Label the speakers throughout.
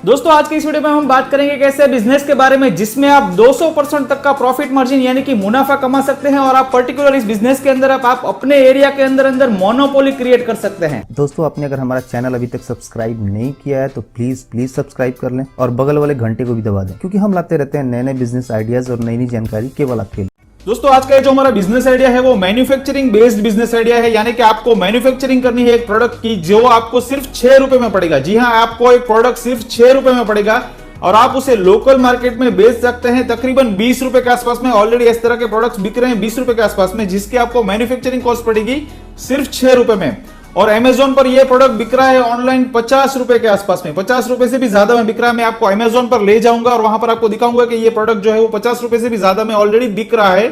Speaker 1: दोस्तों आज की इस वीडियो में हम बात करेंगे एक ऐसे बिजनेस के बारे में जिसमें आप 200% तक का प्रॉफिट मार्जिन यानी कि मुनाफा कमा सकते हैं और आप पर्टिकुलर इस बिजनेस के अंदर आप अपने एरिया के अंदर मोनोपोली क्रिएट कर सकते हैं।
Speaker 2: दोस्तों आपने अगर हमारा चैनल अभी तक सब्सक्राइब नहीं किया है तो प्लीज सब्सक्राइब कर लें और बगल वाले घंटे को भी दबा दें, क्योंकि हम लाते रहते हैं नए नए बिजनेस आइडियाज और नई नई जानकारी केवल आपके लिए।
Speaker 1: दोस्तों आज का जो हमारा बिजनेस आइडिया है वो मैन्युफैक्चरिंग बेस्ड बिजनेस आइडिया है, यानी कि आपको मैन्युफैक्चरिंग करनी है एक प्रोडक्ट की जो आपको सिर्फ 6 रुपए में पड़ेगा। जी हाँ, आपको एक प्रोडक्ट सिर्फ 6 रुपए में पड़ेगा और आप उसे लोकल मार्केट में बेच सकते हैं तकरीबन 20 रुपए के आसपास में। ऑलरेडी इस तरह के प्रोडक्ट्स बिक रहे हैं 20 रुपए के आसपास में, जिसकी आपको मैन्युफैक्चरिंग कॉस्ट पड़ेगी सिर्फ 6 रुपए में। और अमेजोन पर यह प्रोडक्ट बिक रहा है ऑनलाइन 50 रुपए के आसपास में, 50 रुपए से भी ज्यादा में बिक रहा है। मैं आपको अमेजोन पर ले जाऊंगा और वहां पर आपको दिखाऊंगा कि ये प्रोडक्ट जो है वो 50 रुपए से भी ज्यादा में ऑलरेडी बिक रहा है,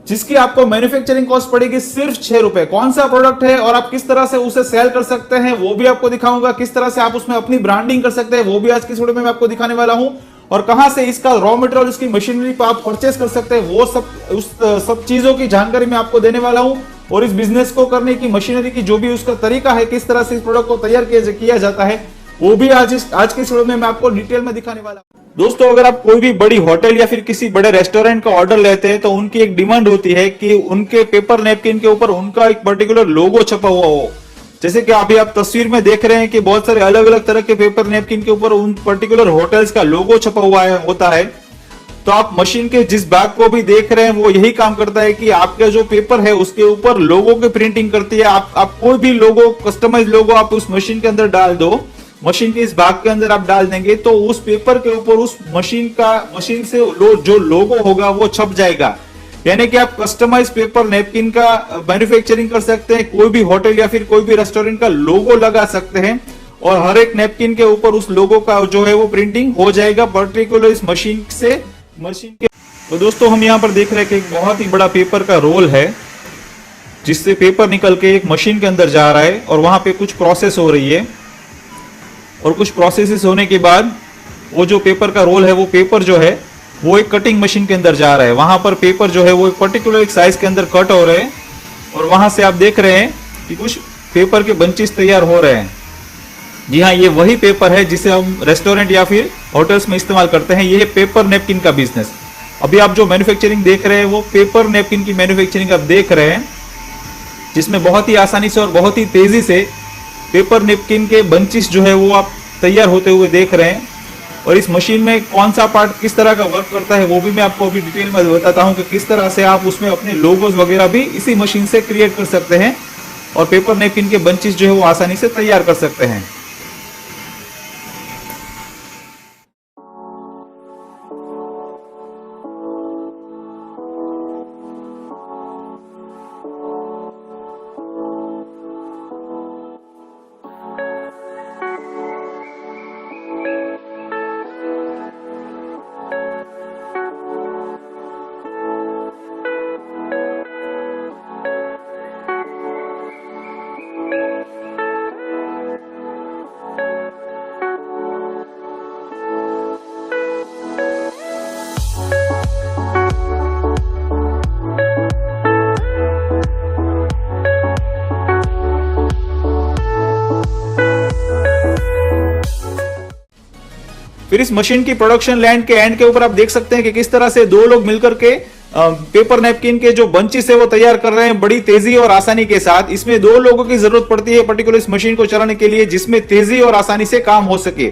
Speaker 1: जिसकी आपको मैन्युफैक्चरिंग कॉस्ट पड़ेगी सिर्फ 6 रुपए। कौन सा प्रोडक्ट है और आप किस तरह से उसे सेल कर सकते हैं वो भी आपको दिखाऊंगा। किस तरह से आप उसमें अपनी ब्रांडिंग कर सकते हैं वो भी आज की वीडियो में मैं आपको दिखाने वाला हूं। और कहां से इसका रॉ मटेरियल, इसकी मशीनरी पर आप परचेस कर सकते हैं वो सब चीजों की जानकारी मैं आपको देने वाला हूं। और इस बिजनेस को करने की मशीनरी की जो भी उसका तरीका है, किस तरह से इस प्रोडक्ट को तैयार किया जाता है, वो भी आज की वीडियो में मैं आपको डिटेल में दिखाने वाला हूं। दोस्तों अगर आप कोई भी बड़ी होटल या फिर किसी बड़े रेस्टोरेंट का ऑर्डर लेते हैं तो उनकी एक डिमांड होती है कि उनके पेपर नैपकिन के ऊपर उनका एक पर्टिकुलर लोगो छपा हुआ हो। जैसे कि अभी आप तस्वीर में देख रहे हैं कि बहुत सारे अलग अलग तरह के पेपर नैपकिन के ऊपर उन पर्टिकुलर होटल्स का लोगो छपा हुआ होता है। तो आप मशीन के जिस भाग को भी देख रहे हैं वो यही काम करता है कि आपका जो पेपर है उसके ऊपर लोगो की प्रिंटिंग करती है। आप कोई भी लोगो, कस्टमाइज लोगो आप उस मशीन के अंदर डाल दो, मशीन के इस भाग के अंदर आप डाल देंगे तो उस पेपर के ऊपर उस मशीन से जो लोगो होगा वो छप जाएगा। यानी कि आप कस्टमाइज पेपर नैपकिन का मैन्युफैक्चरिंग कर सकते हैं, कोई भी होटल या फिर कोई भी रेस्टोरेंट का लोगो लगा सकते हैं और हर एक नैपकिन के ऊपर उस लोगो का जो है वो प्रिंटिंग हो जाएगा पर्टिकुलर इस मशीन के। तो दोस्तों हम यहाँ पर देख रहे हैं कि एक बहुत ही बड़ा पेपर का रोल है जिससे पेपर निकल के एक मशीन के अंदर जा रहा है और वहां पे कुछ प्रोसेस हो रही है और कुछ प्रोसेसेस होने के बाद वो जो पेपर का रोल है वो पेपर जो है वो एक कटिंग मशीन के अंदर जा रहा है। वहां पर पेपर जो है वो एक पर्टिकुलर एक साइज के अंदर कट हो रहे हैं और वहां से आप देख रहे हैं कि कुछ पेपर के बंचेस तैयार हो रहे हैं। जी हाँ, ये वही पेपर है जिसे हम रेस्टोरेंट या फिर होटल्स में इस्तेमाल करते हैं। ये पेपर नैपकिन का बिजनेस। अभी आप जो मैन्युफैक्चरिंग देख रहे हैं वो पेपर नैपकिन की मैन्युफैक्चरिंग आप देख रहे हैं, जिसमें बहुत ही आसानी से और बहुत ही तेजी से पेपर नैपकिन के बंचेस जो है वो आप तैयार होते हुए देख रहे हैं। और इस मशीन में कौन सा पार्ट किस तरह का वर्क करता है वो भी मैं आपको अभी डिटेल में बताता हूं कि किस तरह से आप उसमें अपने लोगोस वगैरह भी इसी मशीन से क्रिएट कर सकते हैं और पेपर नैपकिन के बंचेस जो है वो आसानी से तैयार कर सकते हैं। फिर इस मशीन की प्रोडक्शन लैंड के एंड के ऊपर आप देख सकते हैं कि किस तरह से दो लोग मिलकर के पेपर नैपकिन के जो बंचेस है वो तैयार कर रहे हैं बड़ी तेजी और आसानी के साथ। इसमें 2 लोगों की जरूरत पड़ती है पर्टिकुलर इस मशीन को चलाने के लिए, जिसमें तेजी और आसानी से काम हो सके।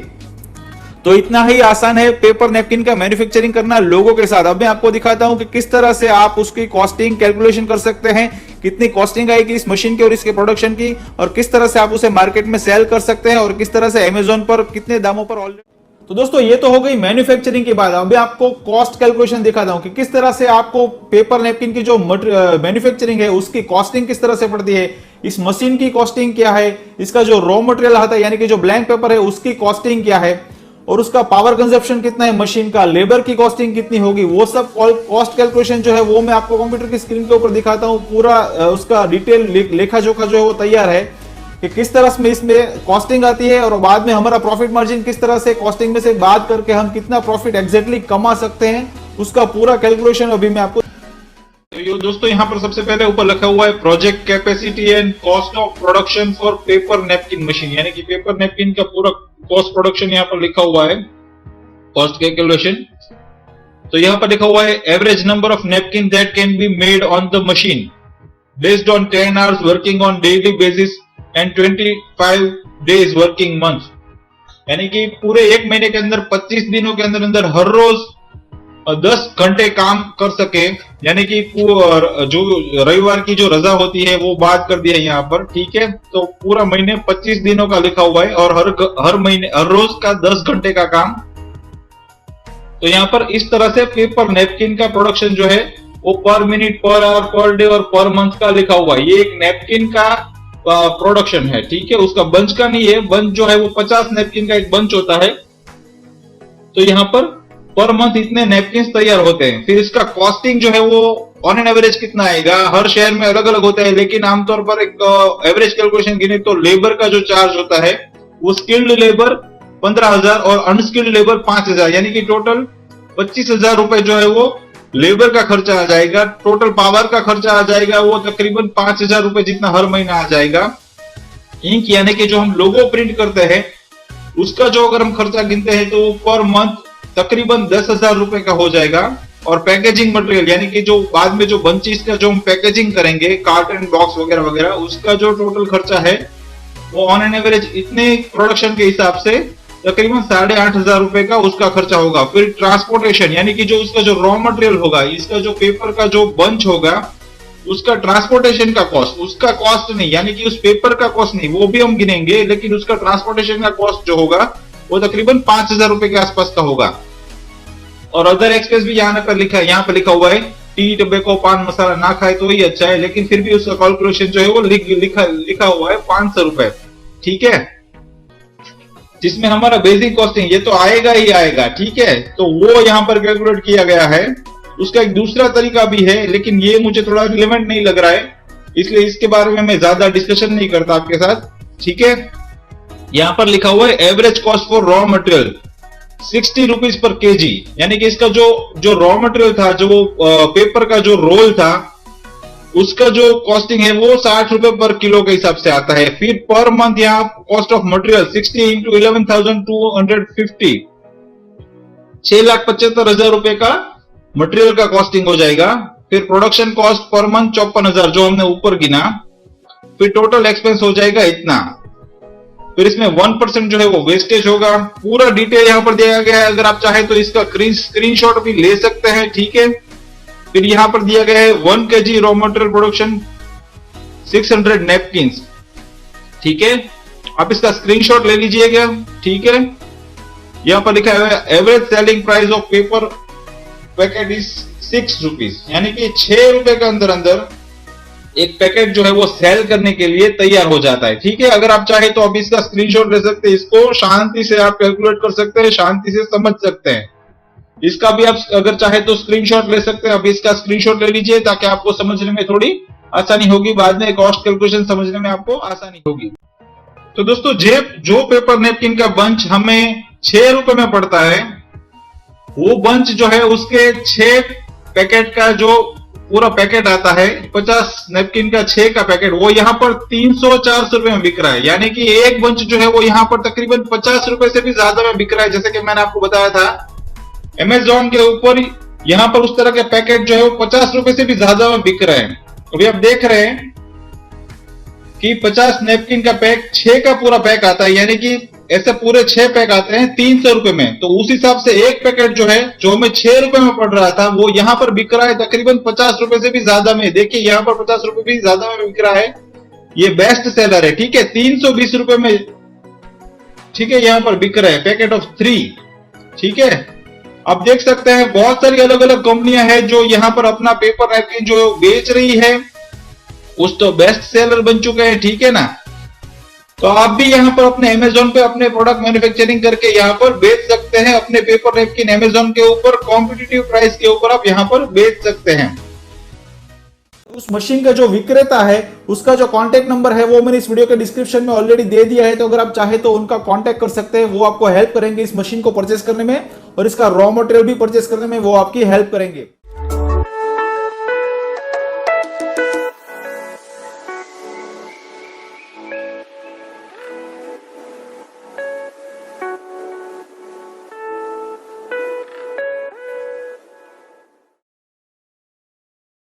Speaker 1: तो इतना ही आसान है पेपर नैपकिन का मैन्युफैक्चरिंग करना लोगों के साथ। अब मैं आपको दिखाता हूं कि किस तरह से आप उसकी कॉस्टिंग कैलकुलेशन कर सकते हैं, कितनी कॉस्टिंग आएगी इस मशीन की और इसके प्रोडक्शन की, और किस तरह से आप उसे मार्केट में सेल कर सकते हैं और किस तरह से अमेजोन पर कितने दामों पर ऑलरेडी। तो दोस्तों ये तो हो गई मैन्युफैक्चरिंग की बात। अभी आपको कॉस्ट कैलकुलेशन दिखाता हूं कि किस तरह से आपको पेपर नैपकिन की जो मैन्युफैक्चरिंग है उसकी कॉस्टिंग किस तरह से पड़ती है, इस मशीन की कॉस्टिंग क्या है, इसका जो रॉ मटेरियल आता है यानी कि जो ब्लैंक पेपर है उसकी कॉस्टिंग क्या है, और उसका पावर कंजप्शन कितना है मशीन का, लेबर की कॉस्टिंग कितनी होगी, वो सब कॉस्ट कैलकुलेशन जो है वो मैं आपको कंप्यूटर की स्क्रीन के ऊपर दिखाता हूं। पूरा उसका डिटेल लेखा जोखा जो है वो तैयार है कि किस तरह से इसमें कॉस्टिंग आती है और बाद में हमारा प्रॉफिट मार्जिन किस तरह से कॉस्टिंग में से बात करके हम कितना प्रॉफिट एग्जैक्टली कमा सकते हैं, उसका पूरा कैलकुलेशन अभी मैं आपको। तो दोस्तों यहाँ पर सबसे पहले ऊपर लिखा हुआ है project capacity and cost of production for paper napkin machine, यानी कि पेपर नैपकिन का पूरा कॉस्ट प्रोडक्शन यहाँ पर लिखा हुआ है, कॉस्ट कैलकुलेशन। तो यहाँ पर लिखा हुआ है average number of napkin that can be made on the machine based on 10 hours working on daily basis and 25 days working month, यानी कि पूरे एक महीने के अंदर 25 दिनों के अंदर अंदर हर रोज 10 घंटे काम कर सके, यानी कि जो रविवार की जो रजा होती है वो बात कर दी है यहाँ पर, ठीक है। तो पूरा महीने 25 दिनों का लिखा हुआ है और हर महीने हर रोज का 10 घंटे का काम। तो यहाँ पर इस तरह से पेपर नैपकिन का प्रोडक्शन जो है वो पर minute, per hour, per day और पर मंथ का लिखा हुआ है। ये एक नैपकिन का प्रोडक्शन है, ठीक है, उसका बंच का नहीं है। बंच जो है वो 50 नैपकिन का एक बंच होता है। तो यहाँ पर मंथ इतने नैपकिन तैयार होते हैं। फिर इसका कॉस्टिंग जो है वो ऑन एन एवरेज कितना आएगा, हर शहर में अलग अलग होता है, लेकिन आमतौर पर एक एवरेज कैलकुलेशन गिने तो लेबर का जो चार्ज होता है वो स्किल्ड लेबर 15,000 और अनस्किल्ड लेबर 5,000, यानी कि टोटल 25,000 रुपए जो है वो लेबर का खर्चा आ जाएगा। टोटल पावर का खर्चा आ जाएगा वो तकरीबन 5,000 रुपए जितना हर महीना आ जाएगा। इंक यानी कि जो हम लोगो प्रिंट करते हैं उसका जो अगर हम खर्चा गिनते हैं तो पर मंथ तकरीबन 10,000 रुपए का हो जाएगा। और पैकेजिंग मटेरियल यानी कि जो बाद में जो बंचेस का जो हम पैकेजिंग करेंगे, कार्टन बॉक्स वगैरह वगैरह, उसका जो टोटल खर्चा है वो ऑन एन एवरेज इतने प्रोडक्शन के हिसाब से तकरीबन 8,500 रुपए का उसका खर्चा होगा। फिर ट्रांसपोर्टेशन यानी कि जो उसका जो रॉ मटेरियल होगा, इसका जो पेपर का जो बंच होगा उसका ट्रांसपोर्टेशन का कॉस्ट, उसका कॉस्ट नहीं, यानी कि उस पेपर का कॉस्ट नहीं, वो भी हम गिनेंगे, लेकिन उसका ट्रांसपोर्टेशन का कॉस्ट जो होगा वो तकरीबन 5,000 रुपए के आसपास का होगा। और अदर एक्सपेंस भी यहाँ पर लिखा हुआ है, टी, टबैको, पान मसाला ना खाए तो ही अच्छा है, लेकिन फिर भी उसका कैलकुलेशन जो है वो लिखा हुआ है 500 रुपए, ठीक है, जिसमें हमारा बेसिक कॉस्टिंग ये तो आएगा ही आएगा, ठीक है। तो वो यहाँ पर कैलकुलेट किया गया है। उसका एक दूसरा तरीका भी है, लेकिन ये मुझे थोड़ा रिलेवेंट नहीं लग रहा है, इसलिए इसके बारे में मैं ज्यादा डिस्कशन नहीं करता आपके साथ, ठीक है। यहाँ पर लिखा हुआ है average cost for raw material 60 rupees per KG, यानी कि इसका जो रॉ मटेरियल था, जो पेपर का जो रोल था, उसका जो कॉस्टिंग है वो 60 रुपए पर किलो के हिसाब से आता है। फिर पर मंथ यहाँ कॉस्ट ऑफ मटेरियल 60 इंटू 11,250, 6,75,000 रुपए का मटेरियल का कॉस्टिंग हो जाएगा। फिर प्रोडक्शन कॉस्ट पर मंथ 54,000 जो हमने ऊपर गिना। फिर टोटल एक्सपेंस हो जाएगा इतना। फिर इसमें 1% जो है वो वेस्टेज होगा। पूरा डिटेल यहाँ पर दिया गया है, अगर आप चाहे तो इसका स्क्रीनशॉट भी ले सकते हैं, ठीक है। फिर यहाँ पर दिया गया है 1 kg raw material production 600 napkins, ठीक है, आप इसका स्क्रीनशॉट ले लीजिएगा, ठीक है। यहाँ पर लिखा है average selling price of paper packet is 6 rupees, यानी कि 6 रुपए के अंदर अंदर एक पैकेट जो है वो सेल करने के लिए तैयार हो जाता है, ठीक है। अगर आप चाहे तो आप इसका स्क्रीनशॉट ले सकते हैं, इसको शांति से आप कैलकुलेट कर सकते हैं, शांति से समझ सकते हैं। इसका भी आप अगर चाहे तो स्क्रीनशॉट ले सकते हैं। आप इसका स्क्रीनशॉट ले लीजिए ताकि आपको समझने में थोड़ी आसानी होगी, बाद में कॉस्ट कैलकुलेशन समझने में आपको आसानी होगी। तो दोस्तों जो पेपर नैपकिन का बंच हमें 6 रुपए में पड़ता है, वो बंच जो है उसके 6 पैकेट का जो पूरा पैकेट आता है, 50 नैपकिन का 6 का पैकेट, वो यहाँ पर 300-400 रुपए में बिक रहा है, यानी कि एक बंच जो है वो यहाँ पर तकरीबन 50 रुपए से भी ज्यादा में बिक रहा है। जैसे कि मैंने आपको बताया था, अमेज़न के ऊपर यहाँ पर उस तरह के पैकेट जो है वो 50 रुपए से भी ज्यादा में बिक रहे हैं। अभी आप देख रहे हैं कि 50 नैपकिन का पैक 6 का पूरा पैक आता है, यानी कि ऐसे पूरे 6 पैक आते हैं 300 रुपए में। तो उस हिसाब से एक पैकेट जो है जो हमें 6 रुपए में पड़ रहा था वो यहाँ पर बिक रहा है तकरीबन 50 रुपए से भी ज्यादा में। देखिए यहाँ पर 50 रुपए भी ज्यादा में बिक रहा है, ये बेस्ट सेलर है, ठीक है। 320 रुपए में, ठीक है, यहाँ पर बिक रहा है पैकेट ऑफ 3, ठीक है। आप देख सकते हैं बहुत सारी अलग अलग कंपनियां हैं जो यहाँ पर अपना पेपर नैपकिन जो बेच रही है, उस तो बेस्ट सेलर बन चुके हैं, ठीक है ना। तो आप भी यहाँ पर अपने अमेज़न पे अपने प्रोडक्ट मैन्युफैक्चरिंग करके यहाँ पर बेच सकते हैं। अपने पेपर नैपकिन अमेज़न के ऊपर कॉम्पिटिटिव प्राइस के ऊपर आप यहाँ पर बेच सकते हैं।
Speaker 3: उस मशीन का जो विक्रेता है उसका जो कांटेक्ट नंबर है वो मैंने इस वीडियो के डिस्क्रिप्शन में ऑलरेडी दे दिया है, तो अगर आप चाहे तो उनका कांटेक्ट कर सकते हैं। वो आपको हेल्प करेंगे इस मशीन को परचेस करने में, और इसका रॉ मटेरियल भी परचेस करने में वो आपकी हेल्प करेंगे।